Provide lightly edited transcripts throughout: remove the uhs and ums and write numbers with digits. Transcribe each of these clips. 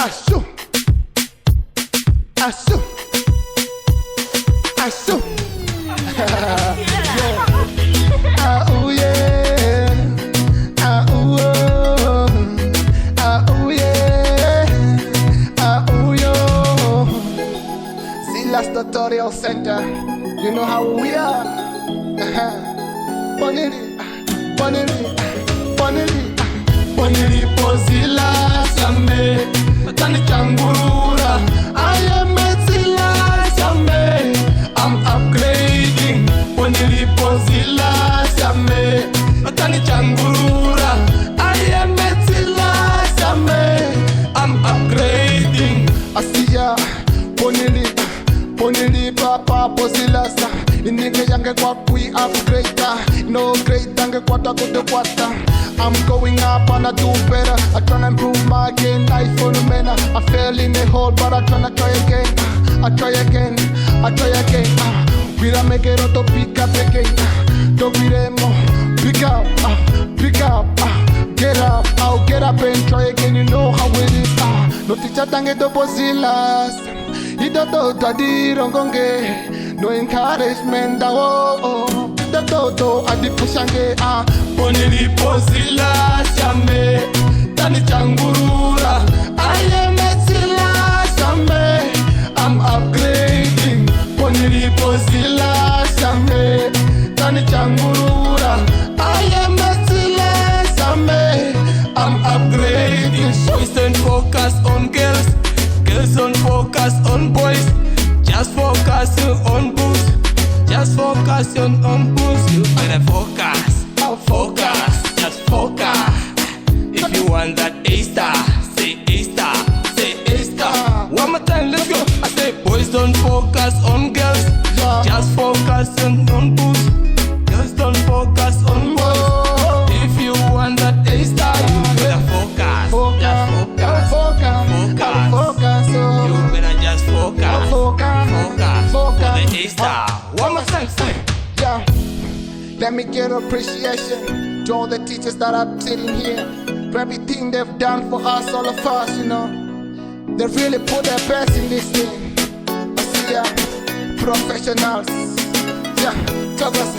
Ashu, ashu, ashu. Oh yeah, oh yeah, oh yo. Zealous Tutorial Center, you know how we are. Boniri, boniri, boniri, boniri pozila same, tani changurura. I am a Zealous same, I'm upgrading. Boniri pozila same, tani changurura. I am a Zealous same, I'm upgrading. Asiya, boniri papa pozila sa. Inige yange kwa kui upgrade, no great tange kwata kude kwata. I'm going up and I do better. I tryna improve my game, life on the manner. I fell in the hole, but I tryna try again. I try again, I try again. We don't make it to pick up again. Don't be more. Pick up, pick up, get up. I'll get up and try again. You know how it is. No teacher tange to Zealous. Ito to tadi rongonge. No encouragement da oh. Ito to adi pushange Boniri Zealous same, tani changurura. I am a Zealous same, I'm upgrading. Boniri Zealous same, tani changurura. I am a Zealous same, I'm upgrading. Boys don't focus on girls, girls don't focus on boys. Just focus on booze, just focus on booze. You better focus, focus, just focus. If you want that A-star, say A-star, say A-star. One more time, let's go. I say boys don't focus on girls, just focus on booze. Girls don't focus on boys. If you want that A-star, you better focus, just focus. You better just focus, focus on the A-star. One more time, say. Yeah. Let me get appreciation to all the teachers that are sitting here, for everything they've done for us, all of us, you know. They really put their best in this thing. I see ya, professionals. Yeah, joggers.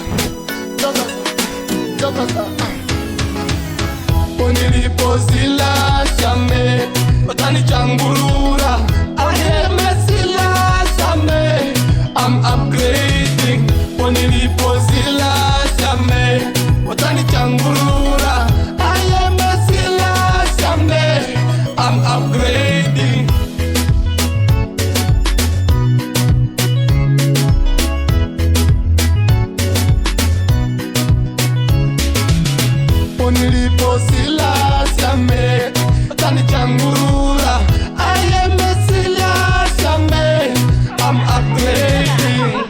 Boniri Zealous same, tani changurura. I am a Zealous same, I'm upgrading. Boniri Zealous same, tani changurura. I am a Zealous same, I'm upgrading. Boniri Zealous same, tani changurura. I am a Zealous same, I'm upgrading.